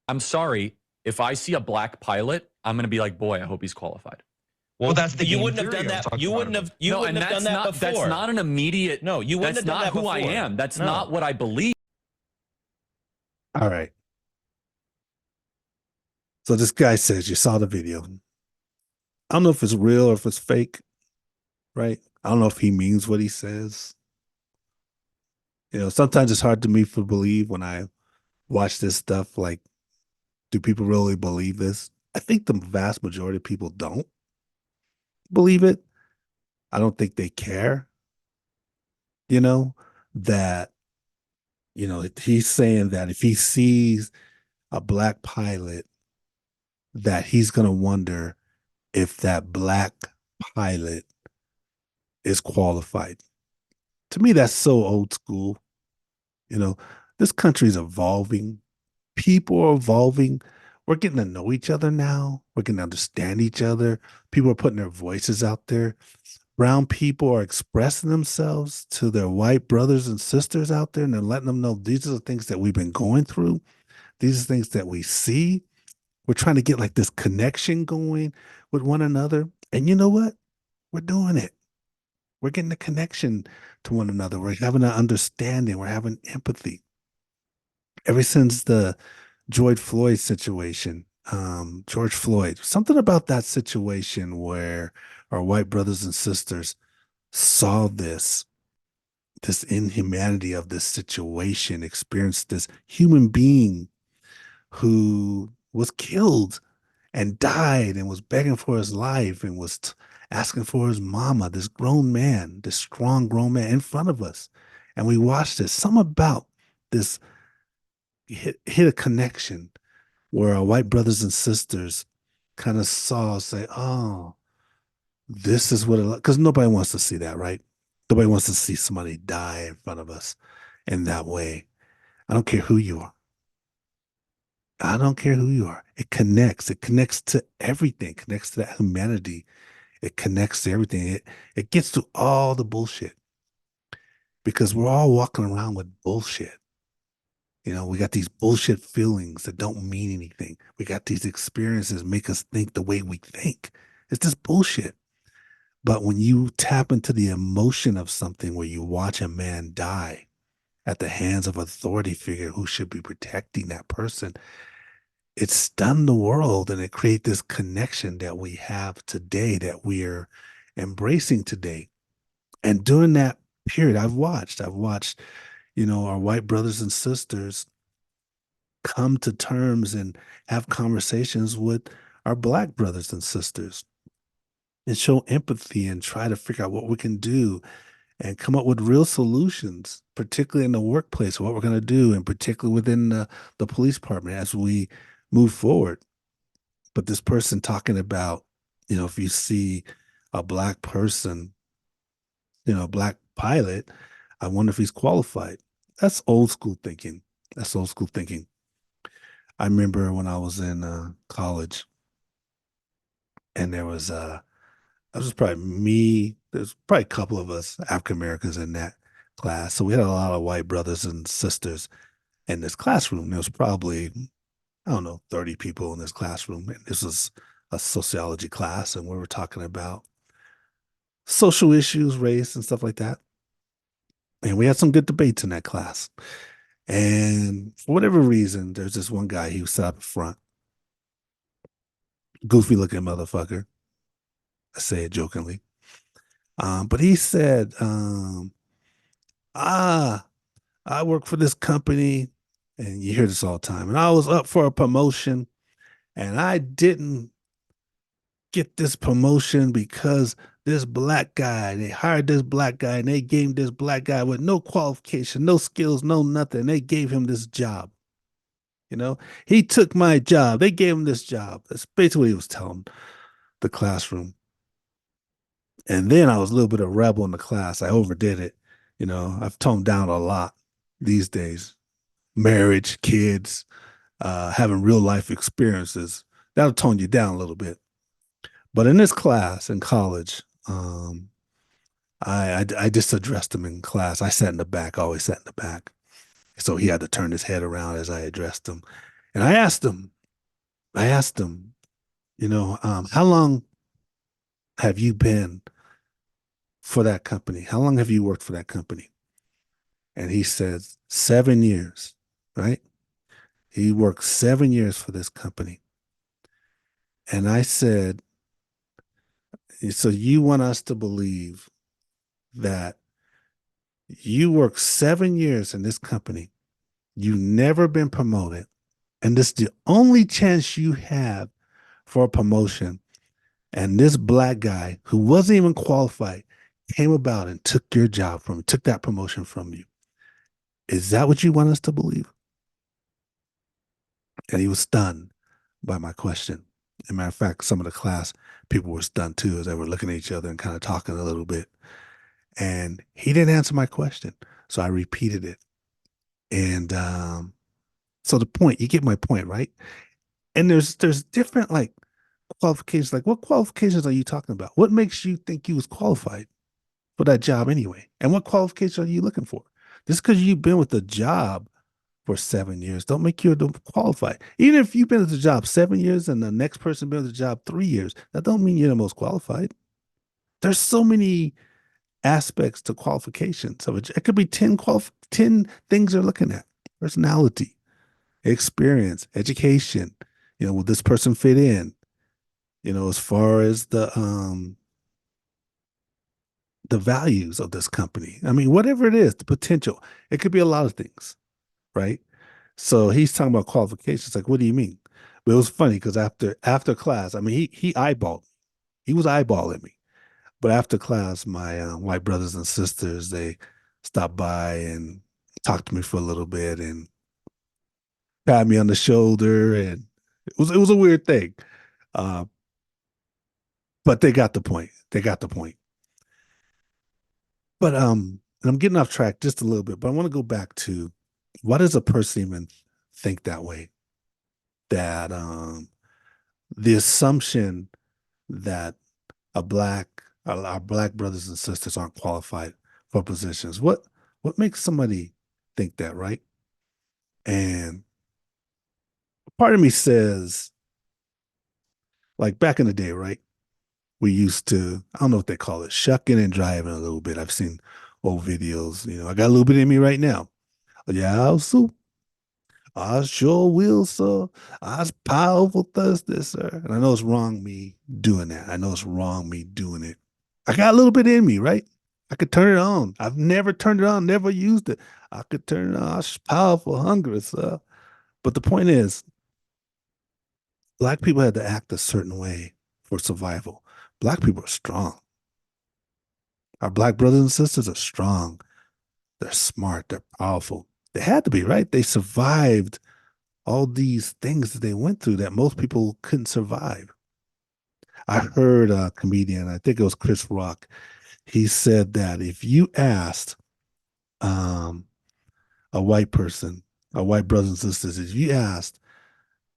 I'm sorry. If I see a black pilot, I'm going to be like, boy, I hope he's qualified. Well, that's the you game wouldn't have theory done I was that. talking You about wouldn't have. above. You No, wouldn't and have done that's that not before. that's not an immediate. No, you wouldn't That's have done not that who before. I am. That's No. not what I believe. All right. So this guy says you saw the video. I don't know if it's real or if it's fake, right? I don't know if he means what he says. You know, sometimes it's hard to me to believe when I watch this stuff. Like, do people really believe this? I think the vast majority of people don't believe it. I don't think they care, you know, that, he's saying that if he sees a black pilot, that he's going to wonder if that black pilot is qualified. To me, that's so old school. You know, this country is evolving. People are evolving. We're getting to know each other now. We're getting to understand each other. People are putting their voices out there. Brown people are expressing themselves to their white brothers and sisters out there, and they're letting them know these are the things that we've been going through. These are things that we see. We're trying to get like this connection going with one another. And you know what? We're doing it. We're getting a connection to one another. We're having an understanding. We're having empathy. Ever since the George Floyd situation, George Floyd, something about that situation where our white brothers and sisters saw this inhumanity of this situation, experienced this human being who was killed and died and was begging for his life and was asking for his mama, this grown man, this strong grown man in front of us. And we watched this. Some about this hit a connection where our white brothers and sisters kind of saw, say, oh, this is what it, because nobody wants to see that, right? Nobody wants to see somebody die in front of us in that way. I don't care who you are. I don't care who you are. It connects. It connects to everything. It connects to that humanity. It connects to everything. It gets to all the bullshit because we're all walking around with bullshit. You know, we got these bullshit feelings that don't mean anything. We got these experiences make us think the way we think. It's just bullshit. But when you tap into the emotion of something where you watch a man die at the hands of authority figure who should be protecting that person, it stunned the world and it created this connection that we have today that we're embracing today. And during that period, I've watched, our white brothers and sisters come to terms and have conversations with our black brothers and sisters and show empathy and try to figure out what we can do and come up with real solutions, particularly in the workplace, what we're going to do, and particularly within the police department as we move forward. But this person talking about, if you see a black person, a black pilot, I wonder if he's qualified. That's old school thinking. That's old school thinking. I remember when I was in college and there was probably me. There's probably a couple of us African Americans in that class. So we had a lot of white brothers and sisters in this classroom. There was probably, I don't know, 30 people in this classroom. And this was a sociology class, and we were talking about social issues, race, and stuff like that. And we had some good debates in that class. And for whatever reason, there's this one guy, he was sat up front, goofy looking motherfucker. I say it jokingly. But he said, I work for this company, and you hear this all the time, and I was up for a promotion, and I didn't get this promotion because this black guy, they hired this black guy, and they gave this black guy with no qualification, no skills, no nothing. They gave him this job. He took my job. They gave him this job. That's basically what he was telling the classroom. And then I was a little bit of a rebel in the class. I overdid it. I've toned down a lot these days. Marriage, kids, having real life experiences, that'll tone you down a little bit. But in this class in college, I just addressed him in class. I sat in the back, always sat in the back. So he had to turn his head around as I addressed him. And I asked him, how long have you been for that company? How long have you worked for that company? And he says 7 years, right? He worked 7 years for this company. And I said, so you want us to believe that you worked 7 years in this company, you've never been promoted, and this is the only chance you have for a promotion. And this black guy who wasn't even qualified came about and took your job from you, took that promotion from you. Is that what you want us to believe? And he was stunned by my question. As a matter of fact, some of the class people were stunned too as they were looking at each other and kind of talking a little bit. And he didn't answer my question. So I repeated it. And so the point, you get my point, right? And there's different like qualifications. Like what qualifications are you talking about? What makes you think you was qualified for that job anyway? And what qualifications are you looking for? Just because you've been with the job for 7 years don't make you qualified. Even if you've been at the job 7 years and the next person been at the job 3 years, that don't mean you're the most qualified. There's so many aspects to qualifications. So it could be 10 things they're looking at. Personality, experience, education. Will this person fit in? As far as the values of this company. I mean, whatever it is, the potential. It could be a lot of things, right? So he's talking about qualifications. Like, what do you mean? But it was funny because after class, I mean, he eyeballed, he was eyeballing me. But after class, my white brothers and sisters they stopped by and talked to me for a little bit and pat me on the shoulder, and it was a weird thing, uh, but they got the point. They got the point. But and I'm getting off track just a little bit. But I want to go back to why does a person even think that way? That the assumption that our black brothers and sisters aren't qualified for positions. What makes somebody think that, right? And part of me says, like back in the day, right? We used to, I don't know what they call it, shucking and driving a little bit. I've seen old videos. I got a little bit in me right now. Yeah, so I sure will, sir. I was powerful Thursday, sir. And I know it's wrong me doing that. I know it's wrong me doing it. I got a little bit in me, right? I could turn it on. I've never turned it on, never used it. I could turn it on. I was powerful, hungry, sir. But the point is, black people had to act a certain way for survival. Black people are strong. Our black brothers and sisters are strong. They're smart. They're powerful. They had to be, right? They survived all these things that they went through that most people couldn't survive. I heard a comedian, I think it was Chris Rock, he said that if you asked um, a white person, a white brothers and sisters, if you asked,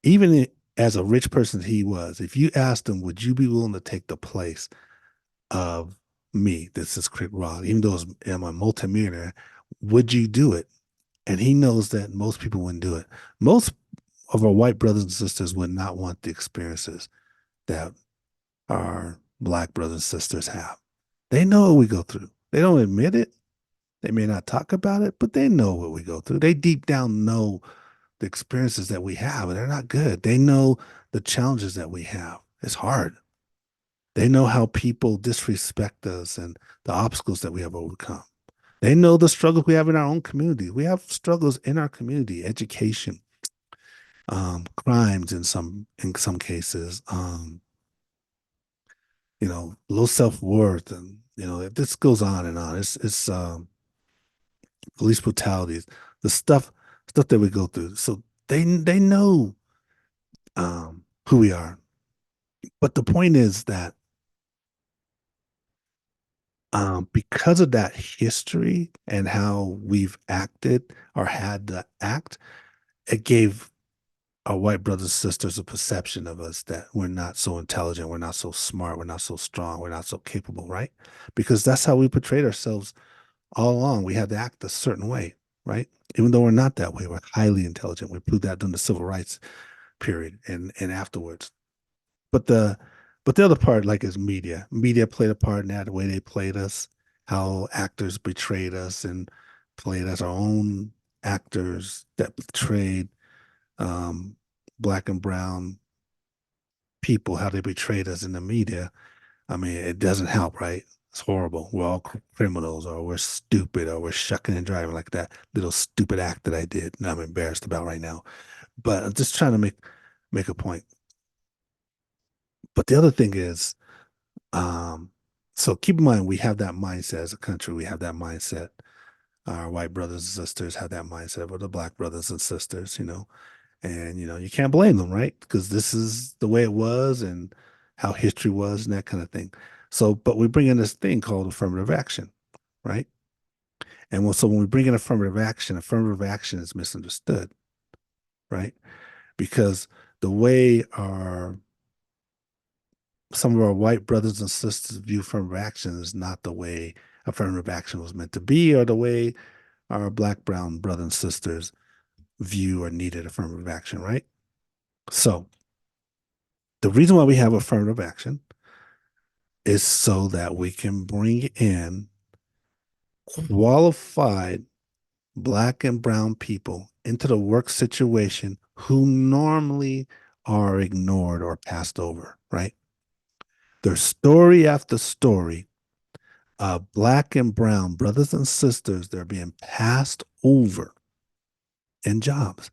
even as a rich person he was, if you asked him, would you be willing to take the place of me? This is Chris Rock, even though I'm a multimillionaire, would you do it? And he knows that most people wouldn't do it. Most of our white brothers and sisters would not want the experiences that our black brothers and sisters have. They know what we go through. They don't admit it. They may not talk about it, but they know what we go through. They deep down know the experiences that we have, and they're not good. They know the challenges that we have. It's hard. They know how people disrespect us and the obstacles that we have overcome. They know the struggles we have in our own community. We have struggles in our community, education, crimes in some cases, low self-worth, and this goes on and on. It's police brutalities, the stuff that we go through. So they know who we are. But the point is that because of that history and how we've acted or had to act, it gave our white brothers and sisters a perception of us that we're not so intelligent, we're not so smart, we're not so strong, we're not so capable, right? Because that's how we portrayed ourselves all along. We had to act a certain way. right? Even though we're not that way, we're highly intelligent. We proved that during the civil rights period and afterwards. But the other part, like, is media. Media played a part in that, the way they played us, how actors betrayed us and played as our own actors that betrayed um, black and brown people, how they betrayed us in the media. I mean, it doesn't help, right? It's horrible. We're all criminals, or we're stupid, or we're shucking and driving, like that little stupid act that I did, and I'm embarrassed about right now. But I'm just trying to make a point. But the other thing is, um, so keep in mind, we have that mindset as a country. We have that mindset. Our white brothers and sisters have that mindset with the black brothers and sisters, and you can't blame them, right? Because this is the way it was and how history was and that kind of thing. So, but we bring in this thing called affirmative action, right? And so when we bring in affirmative action is misunderstood, right? Because the way some of our white brothers and sisters view affirmative action is not the way affirmative action was meant to be, or the way our black, brown brothers and sisters view or needed affirmative action, right? So the reason why we have affirmative action is so that we can bring in qualified black and brown people into the work situation who normally are ignored or passed over, right? There's story after story of black and brown brothers and sisters that are being passed over in jobs.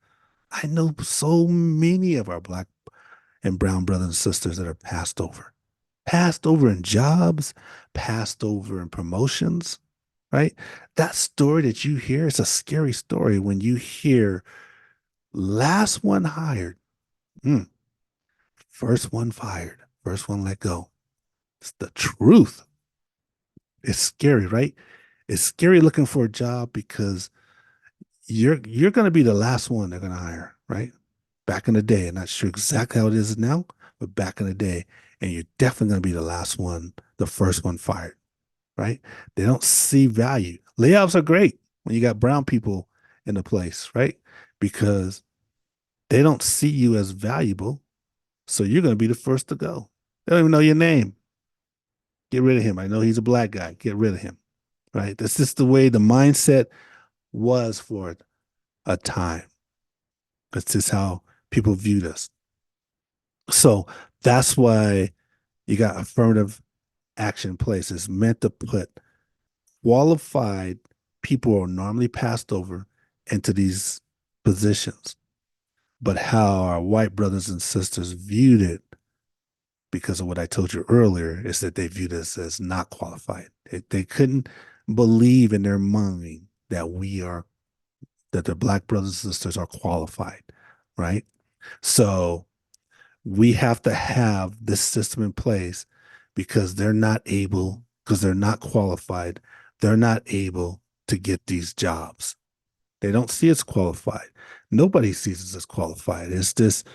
I know so many of our black and brown brothers and sisters that are passed over in jobs, passed over in promotions, right? That story that you hear is a scary story when you hear last one hired, mm, first one fired, first one let go. It's the truth. It's scary, right? It's scary looking for a job because you're going to be the last one they're going to hire, right? Back in the day, I'm not sure exactly how it is now, but back in the day, and you're definitely going to be the last one, the first one fired, right? They don't see value. Layoffs are great when you got brown people in the place, right? Because they don't see you as valuable, so you're going to be the first to go. They don't even know your name. Get rid of him. I know he's a black guy. Get rid of him, right? That's just the way the mindset was for a time. That's just how people viewed us. So that's why you got affirmative action in place. It's meant to put qualified people who are normally passed over into these positions. But how our white brothers and sisters viewed it, because of what I told you earlier, is that they viewed us as not qualified. They couldn't believe in their mind that their black brothers and sisters are qualified, right? So we have to have this system in place because they're not qualified, they're not able to get these jobs. They don't see us qualified. Nobody sees us as qualified. It's just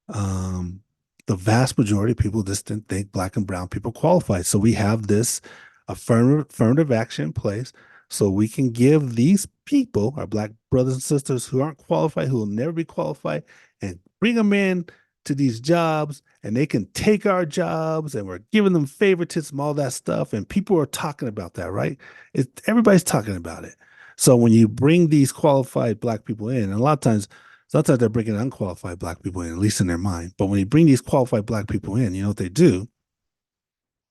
um, the vast majority of people just didn't think black and brown people qualified. So we have this affirmative action in place so we can give these people, our black brothers and sisters who aren't qualified, who will never be qualified, and bring them in to these jobs, and they can take our jobs, and we're giving them favoritism, all that stuff. And people are talking about that, right? Everybody's talking about it. So when you bring these qualified black people in, and a lot of times, sometimes they're bringing unqualified black people in, at least in their mind. But when you bring these qualified black people in, you know what they do?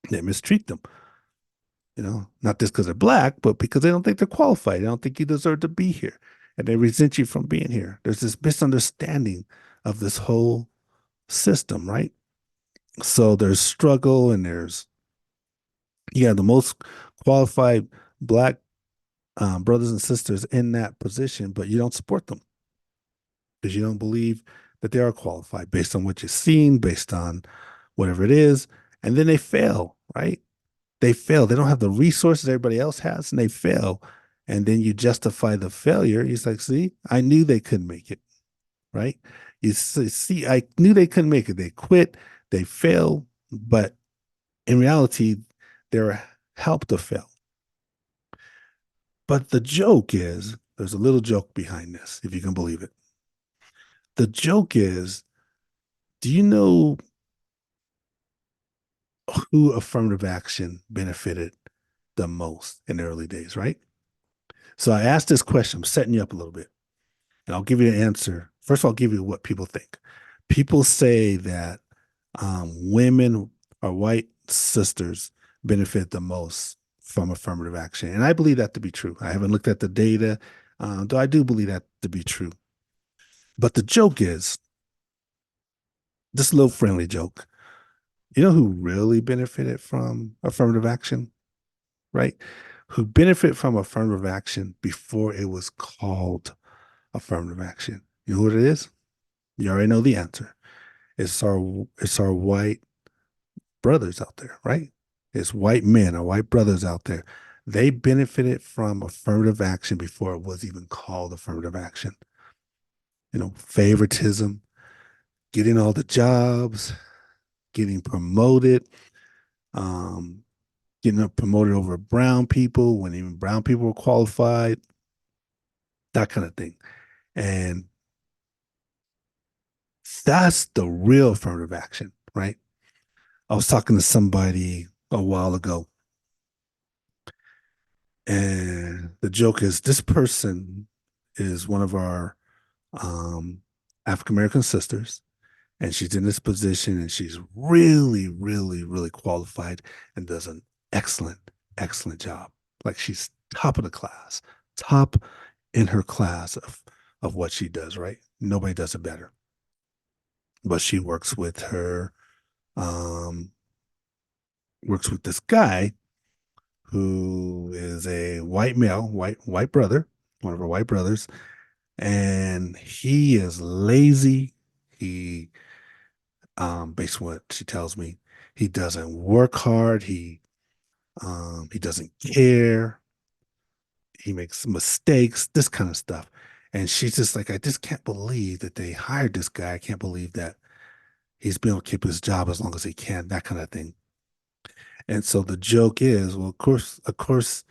They mistreat them. Not just because they're black, but because they don't think they're qualified. They don't think you deserve to be here. And they resent you from being here. There's this misunderstanding of this whole system, right? So there's struggle, and the most qualified black brothers and sisters in that position, but you don't support them because you don't believe that they are qualified based on what you've seen, based on whatever it is. And then they fail, right? They fail. They don't have the resources everybody else has, and they fail. And then you justify the failure. It's like, see, I knew they couldn't make it, right? You see, I knew they couldn't make it. They quit, they fail, but in reality, they're helped to fail. But the joke is There's a little joke behind this, if you can believe it. The joke is, do you know who affirmative action benefited the most in the early days, right? So I asked this question. I'm setting you up a little bit, and I'll give you an answer. First of all, I'll give you what people think. People say that women or white sisters benefit the most from affirmative action. And I believe that to be true. I haven't looked at the data, though I do believe that to be true. But the joke is this little friendly joke. You know who really benefited from affirmative action, right? Who benefit from affirmative action before it was called affirmative action. You know what it is? You already know the answer. It's our white brothers out there, right? It's white men or white brothers out there. They benefited from affirmative action before it was even called affirmative action. Favoritism, getting all the jobs, getting promoted, um, getting promoted over brown people when even brown people were qualified, that kind of thing. And that's the real affirmative action, right? I was talking to somebody a while ago, and the joke is this person is one of our African American sisters, and she's in this position, and she's really, really, really qualified and does an excellent, excellent job. Like she's top of the class, top in her class of what she does, right? Nobody does it better. But she um, works with this guy who is a white male, white brother, one of her white brothers, and he is lazy. He, based on what she tells me, he doesn't work hard. He doesn't care. He makes mistakes, this kind of stuff. And she's just like, I just can't believe that they hired this guy. I can't believe that he's been able to keep his job as long as he can, that kind of thing. And so the joke is, well, of course,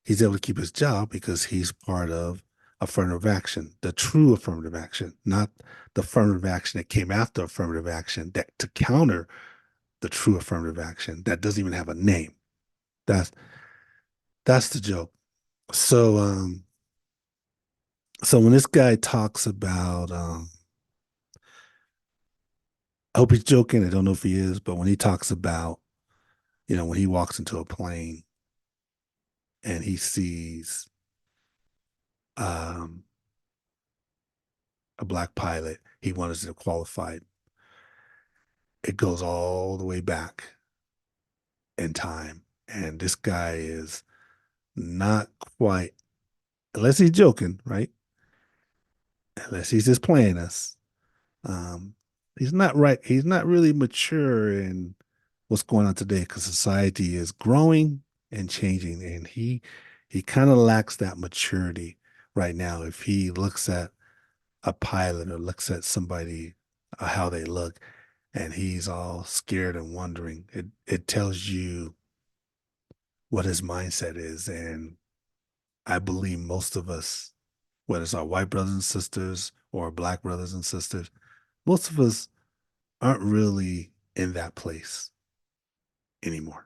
he's able to keep his job because he's part of affirmative action, the true affirmative action, not the affirmative action that came after affirmative action that to counter the true affirmative action that doesn't even have a name. That's that's the joke. So so when this guy talks about I hope he's joking, I don't know if he is, but when he talks about, when he walks into a plane and he sees um a black pilot, he wanted to qualify. It goes all the way back in time. And this guy is not quite, unless he's joking, right? Unless he's just playing us. Um, he's not right. He's not really mature in what's going on today because society is growing and changing, and he kind of lacks that maturity right now. If he looks at a pilot or looks at somebody, how they look, and he's all scared and wondering, it tells you what his mindset is. And I believe most of us, whether it's our white brothers and sisters or our black brothers and sisters, most of us aren't really in that place anymore.